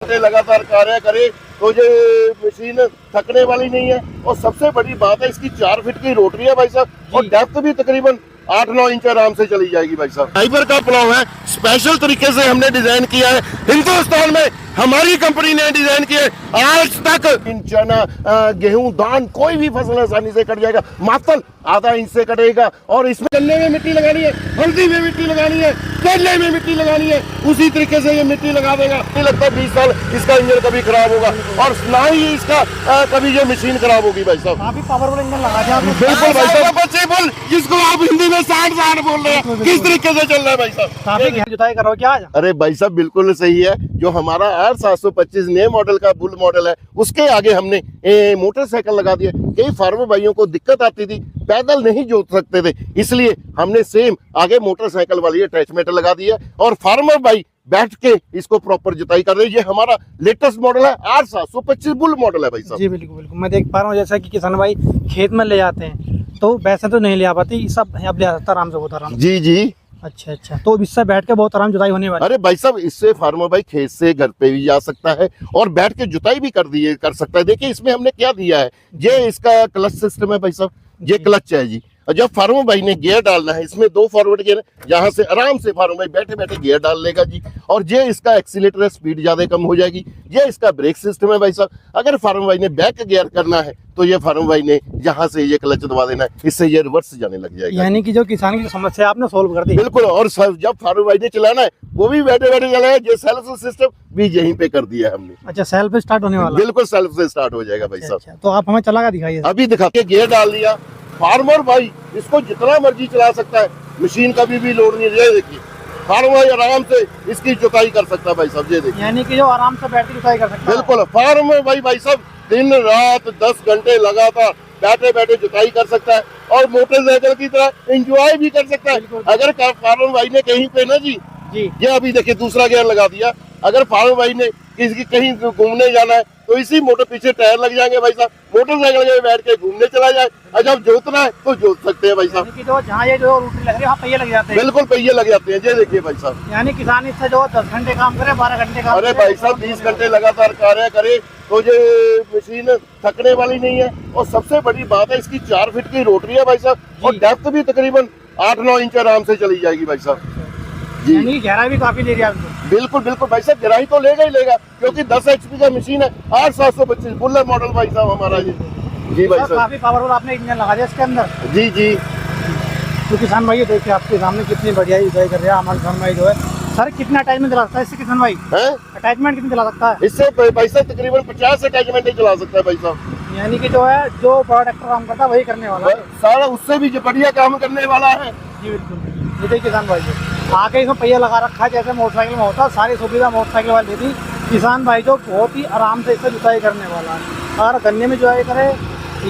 लगातार कार्य करे तो ये मशीन थकने वाली नहीं है। और सबसे बड़ी बात है इसकी 4 फीट की रोटरी है भाई साहब, और डेप्थ भी तकरीबन 8-9 इंच आराम से चली जाएगी भाई साहब। फाइबर का प्लाव है, स्पेशल तरीके से हमने डिजाइन किया है, हिंदुस्तान में हमारी कंपनी ने डिजाइन किया है। आज तक चना गेहूं धान कोई भी फसल आसानी से कट जाएगा, मात्र आधा इंच से कटेगा। और इसमें गन्ने में मिट्टी लगानी है, हल्दी में मिट्टी लगानी है, केले में मिट्टी लगानी है, उसी तरीके से ये मिट्टी लगा देगा। नहीं लगता 20 साल इसका इंजन कभी खराब होगा, और ना ही इसका कभी ये मशीन खराब होगी भाई साहब। काफी पावरफुल इंजन लगा दिया आपने। बिल्कुल भाई साहब, बच्चे बोल जिसको आप हिंदी में 60 बोल रहे हैं, किस तरीके से चल रहा है भाई साहब। काफी गहरी जुताई करो क्या आज? अरे भाई साहब बिल्कुल सही है। जो हमारा R725 नए मॉडल का बुल मॉडल है, उसके आगे हमने मोटरसाइकिल लगा दिया। कई फार्मर भाइयों को दिक्कत आती थी, पैदल नहीं जोत सकते थे, इसलिए हमने सेम आगे मोटरसाइकिल वाली अटैचमेंट लगा दी है, और फार्मर भाई बैठ के इसको प्रॉपर जुताई कर रहे हैं। ये हमारा लेटेस्ट मॉडल है, R725 बुल मॉडल है भाई साहब। जी बिल्कुल बिल्कुल, मैं देख पा रहा हूँ जैसा कि किसान भाई खेत में ले जाते हैं तो वैसे तो नहीं ले आ पाती, सब अब ले आ सकता आराम से, बहुत आराम। जी जी। अच्छा अच्छा, तो इससे बैठ के बहुत आराम जुताई होने वाली। अरे भाई साहब, इससे फार्मर भाई खेत से घर पे भी जा सकता है और बैठ के जुताई भी कर सकता है। देखिए इसमें हमने क्या दिया है, ये इसका क्लच सिस्टम है भाई साहब, ये क्लच है जी। और जब फार्मर भाई ने गियर डालना है, इसमें 2 फॉरवर्ड गियर है, यहाँ से आराम से फार्मर भाई बैठे बैठे गियर डाल लेगा जी। और ये इसका एक्सीलेटर है, स्पीड ज्यादा कम हो जाएगी। ये इसका ब्रेक सिस्टम है भाई साहब। अगर फार्मर भाई ने बैक गियर करना है तो ये फार्मर भाई ने यहाँ से ये क्लच दबा देना है, इससे ये रिवर्स जाने लग जाएगा। यानी कि जो किसान की समस्या आपने सोल्व कर दी। बिल्कुल, और जब फार्मर भाई ने चलाना है वो भी बैठे बैठे चलाएगा। ये सेल्फ सिस्टम भी यहीं पे कर दिया है हमने। अच्छा, सेल्फ स्टार्ट होने वाला? बिल्कुल सेल्फ से स्टार्ट हो जाएगा भाई साहब। अच्छा, तो आप हमें चला कर दिखाइए। अभी दिखा के गियर डाल दिया, फार्मर भाई इसको जितना मर्जी चला सकता है, मशीन कभी भी लोड नहीं। ये देखिए फार्मर भाई आराम से इसकी जुताई कर सकता है भाई साहब। ये देखिए, यानी कि जो आराम से बैठ के जुताई कर सकता है। बिल्कुल, फार्मर भाई साहब दिन रात 10 घंटे लगातार बैठे बैठे जुताई कर सकता है, और मोटरसाइकिल की तरह एंजॉय भी कर सकता है। अगर फार्मर भाई ने कहीं पे ना जी, ये अभी देखिए दूसरा गियर लगा दिया, अगर फार्मर भाई ने किसी कहीं घूमने जाना है तो इसी मोटर पीछे टायर लग जाएंगे भाई साहब, मोटरसाइकिल में बैठ के घूमने चला जाए, और जब जोतना है तो जोत सकते हैं भाई साहब। यानी कि जो जहाँ ये जो रोटी लग रही है वहाँ पहिए लग जाते हैं। बिल्कुल पहिए लग जाते हैं, ये देखिए भाई साहब। यानी किसान इससे जो 10 घंटे काम करे, 12 घंटे काम। अरे भाई साहब 20 घंटे लगातार कार्य करे तो ये मशीन थकने वाली नहीं है। और सबसे बड़ी बात है इसकी 4 फीट की रोटरी है भाई साहब, और डेप्थ भी तकरीबन 8-9 इंच आराम से चली जाएगी भाई साहब जी। यानी गहराई भी काफी ले रही है। बिल्कुल बिल्कुल भाई साहब, गहराई तो लेगा ही लेगा, क्योंकि 10 HP का मशीन है। R725 बुलर मॉडल भाई साहब हमारा जी भाई साहब। काफी पावरफुल आपने इंजन लगा दिया इसके अंदर। जी जी। तो किसान भाई देखिए आपके सामने कितनी बढ़िया जुताई कर रहे हैं हमारे किसान भाई जो है। सर कितना अटैचमेंट चला सकता है इससे किसान भाई? अटैचमेंट कितनी चला सकता है इससे भाई साहब? तकरीबन 50 अटैचमेंट ही चला सकता है भाई साहब। यानी कि जो है जो बड़ा ट्रैक्टर काम करता है वही करने वाला है सारा, उससे भी बढ़िया काम करने वाला है जी। बिल्कुल, ये देखिए किसान भाई जो आगे इसमें पहिया लगा रखा है, जैसे मोटरसाइकिल में होता है, सारी सुविधा मोटरसाइकिल वाले दे दी। किसान भाई जो बहुत ही आराम से इससे जुताई करने वाला है। अगर गन्ने में जुताई करे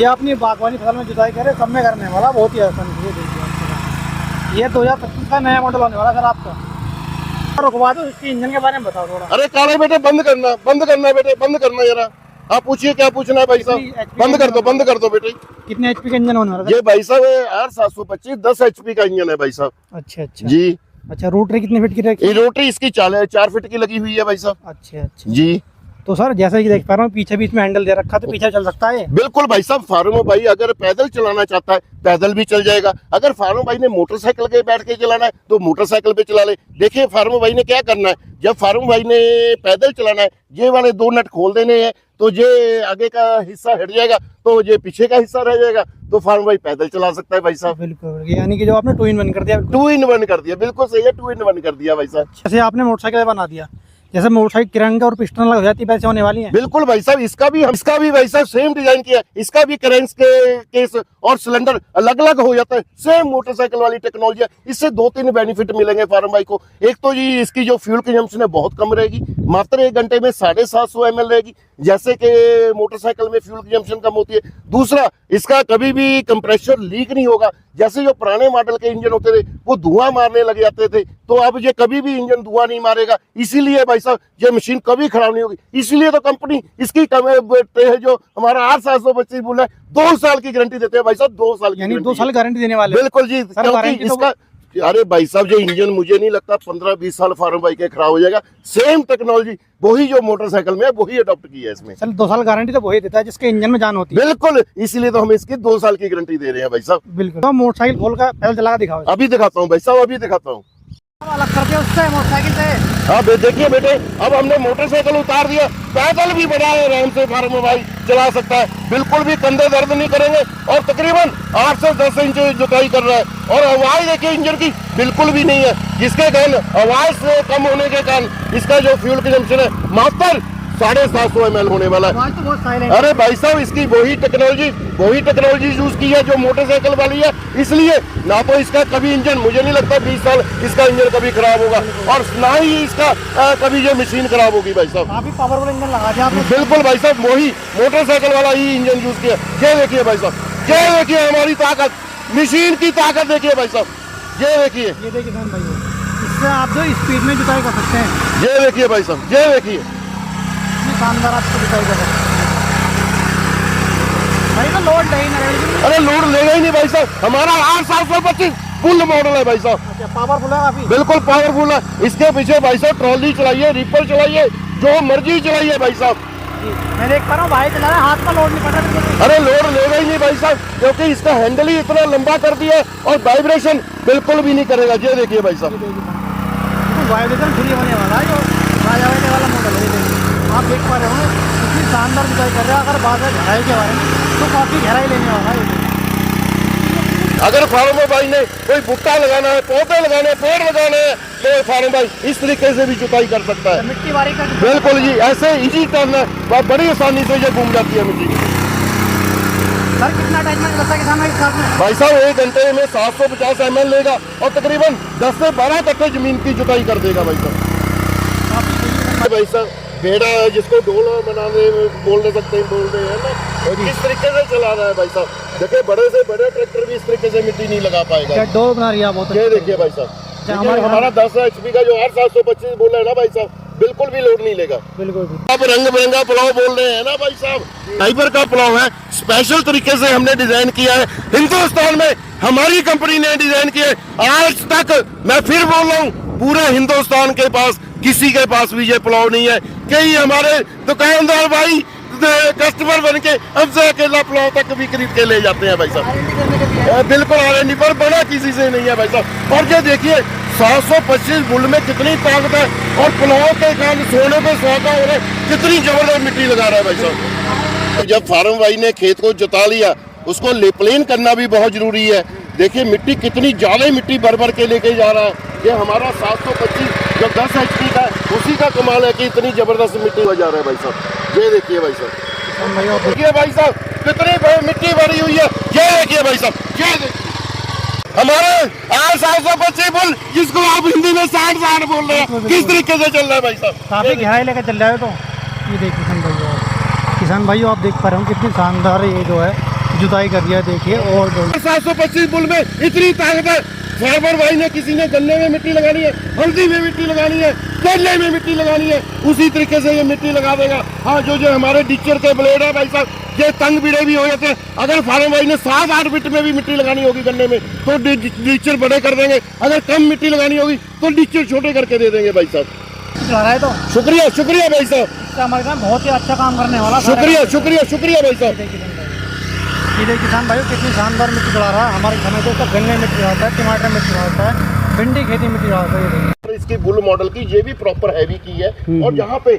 या अपनी बागवानी फसल में जुताई करे, सब में करने वाला, बहुत ही आसान है। ये 2025 का नया मॉडल होने वाला सर आपका। रुकवा दो, इसके इंजन के बारे में बताओ थोड़ा। अरे काले बेटे बंद करना बेटे, बंद करना जरा। आप पूछिए क्या पूछना है भाई साहब। बंद कर दो बेटे। कितने HP का इंजन होने वाला? ये भाई साहब R725 10 HP का इंजन है भाई साहब। अच्छा अच्छा जी। अच्छा, रोटरी कितने फीट की रहेगी? रोटरी इसकी 4 फीट की लगी हुई है भाई साहब। अच्छा अच्छा जी। तो सर जैसा कि देख पा रहा हूँ पीछे भी इसमें हैंडल दे रखा है, तो पीछे चल सकता है। बिल्कुल भाई साहब, फार्मर भाई अगर पैदल चलाना चाहता है पैदल भी चल जाएगा। अगर फार्मर भाई ने मोटरसाइकिल के बैठ के चलाना है तो मोटरसाइकिल पे चला ले। देखिए फार्मर भाई ने क्या करना है, जब फार्मर भाई ने पैदल चलाना है, ये वाले 2 नट खोल देने हैं, तो ये आगे का हिस्सा हट जाएगा, तो ये पीछे का हिस्सा रह जाएगा, तो फार्मर भाई पैदल चला सकता है भाई साहब। बिल्कुल, यानी कि जो आपने 2 in 1 कर दिया। 2 in 1 कर दिया, बिल्कुल सही है, 2 in 1 कर दिया भाई साहब। जैसे आपने मोटरसाइकिल बना दिया, जैसे मोटरसाइकिल किरण और पिस्टन लग जाती है वैसे होने वाली है। बिल्कुल भाई साहब, इसका भी भाई साहब सेम डिजाइन किया है। इसका भी करेंस के केस और सिलेंडर अलग अलग हो जाता है, सेम मोटरसाइकिल वाली टेक्नोलॉजी है। इससे 2-3 बेनिफिट मिलेंगे फार्मर भाई को। एक तो जी इसकी जो फ्यूल कंजम्पशन है बहुत कम रहेगी, मात्र 1 घंटे में 750 ml रहेगी, जैसे कि मोटरसाइकिल में फ्यूल कंजम्पशन कम होती है। दूसरा, इसका कभी भी कंप्रेसर लीक नहीं होगा। जैसे जो पुराने मॉडल के इंजन होते थे वो धुआं मारने लग जाते थे, तो अब ये कभी भी इंजन धुआं नहीं मारेगा। इसीलिए भाई साहब ये मशीन कभी खराब नहीं होगी। इसीलिए तो कंपनी इसकी जो हमारा R725 बुल है 2 साल की गारंटी देते हैं भाई साहब, 2 साल की। यानी 2 साल गारंटी देने वाले? बिल्कुल जी, क्योंकि इसका अरे भाई साहब, जो इंजन मुझे नहीं लगता 15-20 साल फार्म भाई के खराब हो जाएगा। सेम टेक्नोलॉजी वही जो मोटरसाइकिल में है वही अडॉप्ट की है इसमें। चल 2 साल गारंटी तो वही देता है जिसके इंजन में जान होती है। बिल्कुल, इसीलिए तो हम इसकी 2 साल की गारंटी दे रहे हैं भाई साहब। बिल्कुल। तो मोटरसाइकिल खोल कर पैदल चला के दिखाओ। अभी दिखाता हूँ भाई साहब, अभी दिखाता हूँ। अलग करके उससे मोटरसाइकिल से। हाँ देखिए बेटे, अब हमने मोटरसाइकिल उतार दिया, पैदल भी बड़ा है, आराम से फार्म भाई चला सकता है, बिल्कुल भी कंधे दर्द नहीं करेंगे और तकरीबन 8 से 10 इंच जुताई कर रहा है। और आवाज देखिए इंजन की बिल्कुल भी नहीं है, जिसके कारण आवाज से कम होने के कारण इसका जो फ्यूल कंजम्पशन है मात्र 750 ml होने वाला है। आवाज तो बहुत साइलेंट। अरे भाई साहब, इसकी वही टेक्नोलॉजी यूज की है जो मोटरसाइकिल वाली है, इसलिए ना तो इसका कभी इंजन, मुझे नहीं लगता 20 साल इसका इंजन कभी खराब होगा और ना ही इसका कभी ये मशीन खराब होगी भाई साहब। काफी पावरफुल इंजन लगा दिया आपने। बिल्कुल भाई साहब, वही मोटरसाइकिल वाला ही इंजन यूज किया। ये देखिए भाई साहब, ये देखिए हमारी ताकत, मशीन की ताकत देखिए भाई साहब, ये देखिए, ये देखिए किसान भाई, इससे आप जो स्पीड में जुताई कर सकते हैं। ये देखिए भाई साहब, ये देखिए शानदार आपको जुताई कर सकते हैं भाई। तो लोड नहीं ना। अरे लोड लेगा ही नहीं भाई साहब, हमारा 8725 फुल मॉडल है भाई साहब। अच्छा, पावरफुल है काफी। बिल्कुल पावरफुल है। इसके पीछे भाई साहब ट्रॉली चलाइए, रिपर चलाइए, जो मर्जी चलाइए भाई साहब। मैं देख पा रहा हूँ भाई चला रहा है, हाथ में लोड नहीं पड़ रहा बिल्कुल। अरे लोड लेगा ही नहीं भाई साहब, क्योंकि इसका हैंडल ही इतना लंबा कर दिया है और वाइब्रेशन बिल्कुल भी नहीं करेगा। ये देखिए भाई साहब, वाइब्रेशन फ्री होने वाला है, जो राजा वाला मॉडल है। ये देखिए, आप देख पा रहे होंगे कितनी शानदार जुताई कर रहा है। अगर बात है गहराई के बारे में तो काफी गहराई लेने वाला है। अगर फार्म भाई ने कोई भुट्टा लगाना है, पौधे लगाने हैं, पेड़ लगाने हैं, तो फार्म भाई इस तरीके से भी जुताई कर सकता है। मिट्टी बारी कर बिल्कुल जी, ऐसे इजी टर्न है, बहुत बड़ी आसानी से ये घूम जाती है मिट्टी। सर कितना टाइम में लगता है किसान भाई साथ में? भाई साहब 1 घंटे में 750 ml लेगा और तकरीबन 10 से 12 कट्टे जमीन की जुताई कर देगा भाई साहब। भाई साहब बेड़ा है, जिसको डोला बनाने बोल दे सकते हैं, बोल रहे हैं ना, और किस तरीके से चला रहा है भाई साहब। देखिए बड़े से बड़े ट्रैक्टर भी इस तरीके से मिट्टी नहीं लगा पाएगा। डोर बना रही है बहुत। ये देखिए भाई साहब, हमारा 10 HP का जो 8725 बोला है ना भाई साहब, बिल्कुल भी लोड नहीं लेगा। बिल्कुल। अब रंग बिरंगा पुलाव बोल रहे हैं ना भाई साहब, फाइबर का पुलाव है, स्पेशल तरीके से हमने डिजाइन किया है, हिंदुस्तान में हमारी कंपनी ने डिजाइन किया है। आज तक मैं फिर बोल रहा हूँ, पूरे हिंदुस्तान के पास किसी के पास भी ये पुलाव नहीं है। कई हमारे दुकानदार भाई कस्टमर बन के हमसे अकेला पुलाव तक भी खरीद के ले जाते हैं भाई साहब। बिल्कुल R&D पर बड़ा किसी से नहीं है भाई साहब। और ये देखिए 725 बुल में कितनी ताकत है और पुलाव के कारण सोने पे सुहागा हो रहा है, कितनी जबरदस्त मिट्टी लगा रहा है भाई साहब। जब फार्म भाई ने खेत को जुता लिया, उसको प्लेन करना भी बहुत जरूरी है। देखिए मिट्टी कितनी ज्यादा मिट्टी भर भर के लेके जा रहा है। ये हमारा 725 जो 10 HP का है, उसी का कमाल है कि इतनी जबरदस्त मिट्टी हो जा रहा है भाई साहब। ये देखिए भाई साहब, देखिए भाई साहब कितनी मिट्टी भरी हुई है। ये देखिए भाई साहब, ये देखिए हमारे 725 बुल, जिसको आप हिंदी में 60 बोल रहे हैं, किस तरीके से चल रहा है भाई साहब। काफी गहराई लेकर चल रहा है। तो ये देखिए किसान भाई, आप देख पा रहे हो कितनी शानदार ये जो है जुताई कर दिया। देखिए और 725 बुल में इतनी ताकत है। फार्मर भाई ने, किसी ने गन्ने में मिट्टी लगानी है, हल्दी में मिट्टी लगानी है, केले में मिट्टी लगानी है, उसी तरीके से ये मिट्टी लगा देगा। हाँ, जो हमारे डिचर के ब्लेड है भाई साहब, ये तंग बिड़े भी हो जाते हैं। अगर फार्मर भाई ने 7-8 फीट में भी मिट्टी लगानी होगी गन्ने में, तो डिचर बड़े कर देंगे। अगर कम मिट्टी लगानी होगी तो डिचर छोटे करके दे देंगे भाई साहब। चला रहा है तो शुक्रिया, शुक्रिया भाई साहब, हमारे काम बहुत ही अच्छा काम करने वाला। शुक्रिया, शुक्रिया, शुक्रिया भाई साहब। ये किसान भाई कितनी शानदार मिट्टी चला रहा है। हमारे समय तो गन्ने मिट्टी चलाता है, टमाटर मिट्टी चलाता है, भिंडी खेती मिट्टी चलाता है। इसकी बुल मॉडल की ये भी प्रॉपर हैवी की है। और यहाँ पे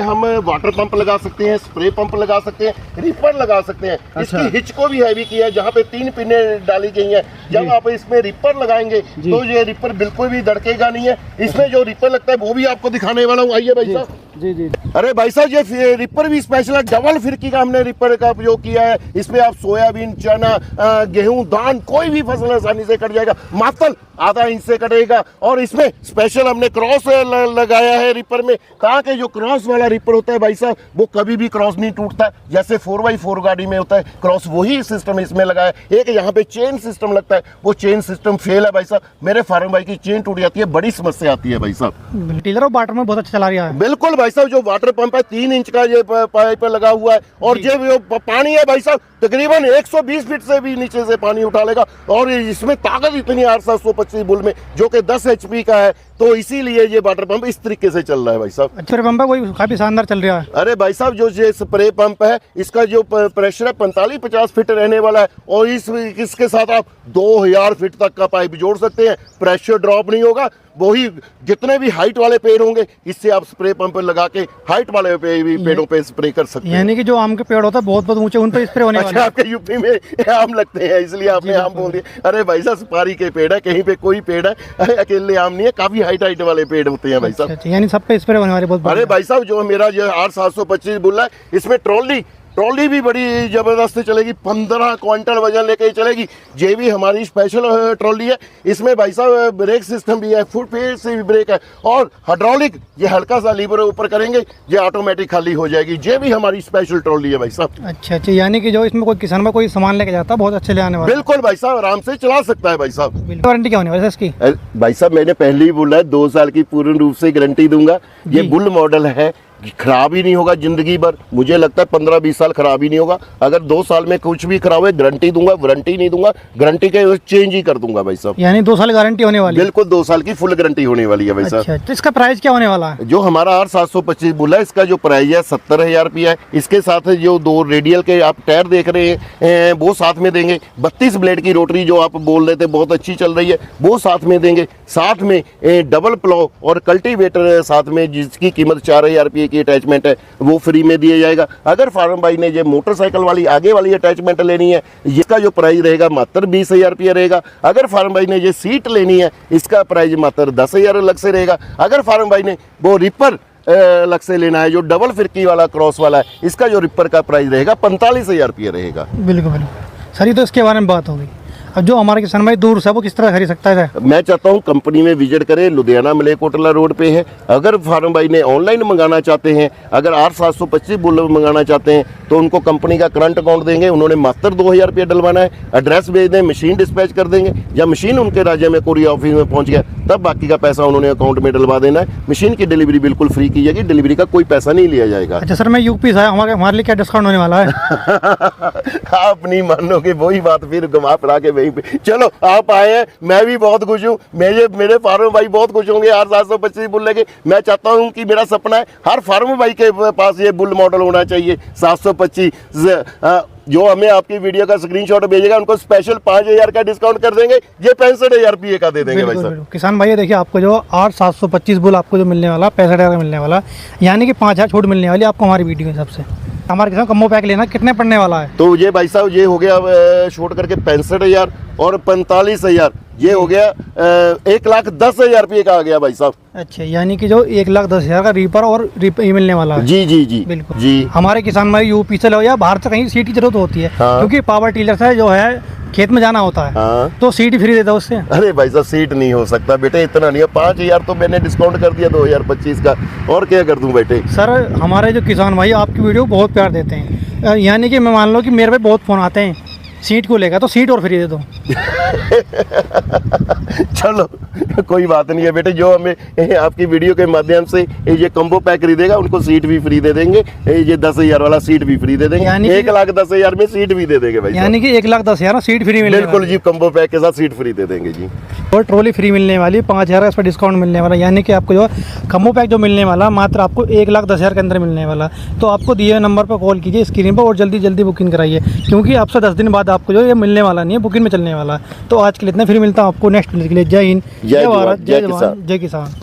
हम वाटर पंप लगा सकते हैं, स्प्रे पंप लगा सकते हैं, रिपर लगा सकते हैं। अच्छा। इसकी हिच को भी हैवी की है, जहाँ पे 3 पिने डाली गई हैं। जब आप इसमें रिपर लगाएंगे तो ये रिपर बिल्कुल भी धड़केगा नहीं है। इसमें जो रिपर लगता है वो भी आपको दिखाने वाला हूँ। आइए भाई साहब। जी जी। अरे भाई साहब, ये रिपर भी स्पेशल है, डबल फिरकी का हमने रिपर का उपयोग किया है। इसमें आप सोयाबीन, चना, गेहूं, धान, कोई भी फसल आसानी से कट जाएगा, मात्र आधा इंच से कटेगा। और इसमें स्पेशल हमने क्रॉस लगाया है रिपर में, ताकि जो क्रॉस वाला रिपर होता है भाई साहब, वो कभी भी क्रॉस नहीं टूटता है। जैसे 4x4 गाड़ी में होता है क्रॉस, वही सिस्टम इसमें लगा है। एक यहाँ पे चेन सिस्टम लगता है, वो चेन सिस्टम फेल है भाई साहब। मेरे फार्म भाई की चेन टूट जाती है, बड़ी समस्या आती है भाई साहब। टीलर और वाटर में बहुत अच्छा चला रहा है। बिल्कुल भाई साहब, जो वाटर पंप है 3 इंच का ये पाइप लगा हुआ है। और जो पानी है भाई साहब, तकरीबन 120 फीट से भी नीचे से पानी उठा लेगा। और इसमें ताकत इतनी 8725 825 बुल में, जो कि 10 HP का है, तो इसीलिए ये वाटर पंप इस तरीके से चल रहा है भाई साहब। अच्छा पंप है, कोई काफी शानदार चल रहा है। अरे भाई साहब, जो ये स्प्रे पंप है, इसका जो प्रेशर है 45-50 फीट रहने वाला है, और इसके साथ आप 2000 फीट तक का पाइप जोड़ सकते हैं, प्रेशर ड्रॉप नहीं होगा। वही जितने भी हाइट वाले पेड़ होंगे, इससे आप स्प्रे पंप लगा के हाइट वाले पेड़ों पे स्प्रे कर सकते हैं। यानी कि जो आम के पेड़ होता है बहुत बहुत ऊंचे, उन पे स्प्रे होने वाला अच्छा, है। आपके यूपी में आम लगते हैं इसलिए आपने आम बोल दिया। अरे भाई साहब, सुपारी के पेड़ है, कहीं पे कोई पेड़ है, अकेले आम नहीं है, काफी हाइट वाले पेड़ होते हैं भाई साहब। अच्छा, यानी सब पे स्प्रे होने वाले बहुत। अरे भाई साहब, जो मेरा जो 8725 बुल है, इसमें ट्रॉली भी बड़ी जबरदस्त चलेगी, 15 क्विंटल वजन लेके चलेगी। ये भी हमारी स्पेशल ट्रॉली है। इसमें भाई साहब ब्रेक सिस्टम भी है, फुट पेड़ से भी ब्रेक है, और हाइड्रोलिक, ये हल्का सा लीवर ऊपर करेंगे, ये ऑटोमेटिक खाली हो जाएगी। ये भी हमारी स्पेशल ट्रॉली है भाई साहब। अच्छा, यानी कि जो इसमें कोई किसान में कोई सामान लेके जाता है, बहुत अच्छे ले आने वाला। बिल्कुल भाई साहब, आराम से चला सकता है भाई साहब। वारंटी क्या होने वाली है इसकी? भाई साहब, मैंने पहले ही बोला है, 2 साल की पूर्ण रूप से गारंटी दूंगा। ये बुल मॉडल है, खराब ही नहीं होगा जिंदगी भर। मुझे लगता है 15-20 साल खराब ही नहीं होगा। अगर 2 साल में कुछ भी खराब है, गारंटी दूंगा, वारंटी नहीं दूंगा, गारंटी के चेंज ही कर दूंगा भाई साहब। यानी 2 साल गारंटी होने वाली है? बिल्कुल, 2 साल की फुल गारंटी होने वाली है भाई साहब। अच्छा, तो इसका प्राइस क्या होने वाला है? जो हमारा 8725 बुल है, इसका जो प्राइस है 70,000 रुपया है। इसके साथ जो 2 रेडियल के आप टायर देख रहे हैं, वो साथ में देंगे। 32 ब्लेड की रोटरी जो आप बोल रहे थे बहुत अच्छी चल रही है, वो साथ में देंगे। साथ में डबल प्लो और कल्टीवेटर साथ में, जिसकी कीमत 4000 रुपये की अटैचमेंट है, वो फ्री में दिया जाएगा। अगर फार्म भाई ने ये मोटरसाइकिल वाली आगे वाली अटैचमेंट लेनी है, इसका जो प्राइस रहेगा मात्र 20,000 रुपया रहेगा। अगर फार्म भाई ने ये सीट लेनी है, इसका प्राइस मात्र 10,000 अलग से रहेगा। अगर फार्म भाई ने वो रिपर अलग से लेना है, जो डबल फिरकी वाला क्रॉस वाला है, इसका जो रिपर का प्राइस रहेगा 45,000 रुपया रहेगा। बिल्कुल बिल्कुल सर, ये तो इसके बारे में बात होगी। अब जो हमारे किसान भाई दूर से, वो किस तरह खरीद सकता है? मैं चाहता हूं कंपनी में विजिट करें, लुधियाना मलेकोटला रोड पे है। अगर फार्म भाई ने ऑनलाइन मंगाना चाहते हैं, अगर 8725 बुल मंगाना चाहते हैं, तो उनको कंपनी का करंट अकाउंट देंगे, उन्होंने मात्र 2000 रुपया डलवाना है। एड्रेस भेज दें, मशीन डिस्पैच कर देंगे। जब मशीन उनके राज्य में कोरियर ऑफिस में पहुंच गया, तब बाकी का पैसा उन्होंने अकाउंट में डलवा देना है। मशीन की डिलीवरी बिल्कुल फ्री की जाएगी, डिलीवरी का कोई पैसा नहीं लिया जाएगा। अच्छा सर, मैं यूपी से आया, हमारे लिए क्या डिस्काउंट होने वाला है? आप नहीं मानोगे, वही बात फिर घुमा फिरा के वहीं पे। चलो, आप आए हैं, मैं भी बहुत खुश हूँ, मेरे फार्म भाई बहुत खुश होंगे 8725 बुल लेके। मैं चाहता हूँ कि मेरा सपना है हर फार्म भाई के पास ये बुल मॉडल होना चाहिए 725। जो हमें आपकी वीडियो का स्क्रीनशॉट भेजेगा, उनको स्पेशल 5000 का डिस्काउंट कर देंगे, ये 65,000 रुपये का दे देंगे भाई साहब। किसान भाई, देखिए आपको जो 8725 बुल आपको जो मिलने वाला, 65,000 का मिलने वाला, यानी कि 5000 छूट मिलने वाली आपको हमारी वीडियो के हिसाब से। हमारे किसान कम्बो पैक लेना कितने पड़ने वाला है? तो ये भाई साहब, ये हो गया छोड़ करके 65,000 और 45,000, ये हो गया 1,10,000 रुपये का आ गया भाई साहब। अच्छा, यानी कि जो 1,10,000 का रीपर और मिलने वाला है। जी जी जी बिल्कुल जी। हमारे किसान भाई यूपी से लो या बाहर से, कहीं सीट की जरूरत होती है। हाँ। क्योंकि पावर टीलर से जो है खेत में जाना होता है। हाँ। तो सीट फ्री देता उससे। अरे भाई साहब, सीट नहीं हो सकता बेटे, इतना नहीं है। 5000 तो मैंने डिस्काउंट कर दिया 2025 का, और क्या कर दूं बेटे। सर, हमारे जो किसान भाई आपकी वीडियो बहुत प्यार देते हैं, यानी कि मैं मान लो कि मेरे पे बहुत फ़ोन आते हैं सीट को लेकर, तो सीट और फ्री दे दो। चलो, कोई बात नहीं है बेटे, जो हमें आपकी वीडियो के माध्यम से ये कम्बो पैक खरीदेगा, उनको सीट भी फ्री दे देंगे। ये 10,000 वाला सीट भी फ्री दे देंगे, यानी 1,10,000 में सीट भी दे देंगे भाई। यानी कि 1,10,000 सीट फ्री मिलने बिल्कुल जी, कम्बो पैक के साथ सीट फ्री दे देंगे जी। और ट्रॉली फ्री मिलने वाली, 5,000 का इस पर डिस्काउंट मिलने वाला, यानी कि आपको जो कम्बो पैक जो मिलने वाला मात्र आपको 1,10,000 के अंदर मिलने वाला। तो आपको दिए हुए नंबर पर कॉल कीजिए स्क्रीन पर, और जल्दी जल्दी बुकिंग कराइए, क्योंकि आपसे 10 दिन बाद आपको जो ये मिलने वाला नहीं है, बुकिंग में चलने वाला। तो आज के लिए इतना, फिर मिलता हूँ आपको नेक्स्ट वीडियो के लिए। जय हिंद, जय भारत, जय जवान, जय किसान।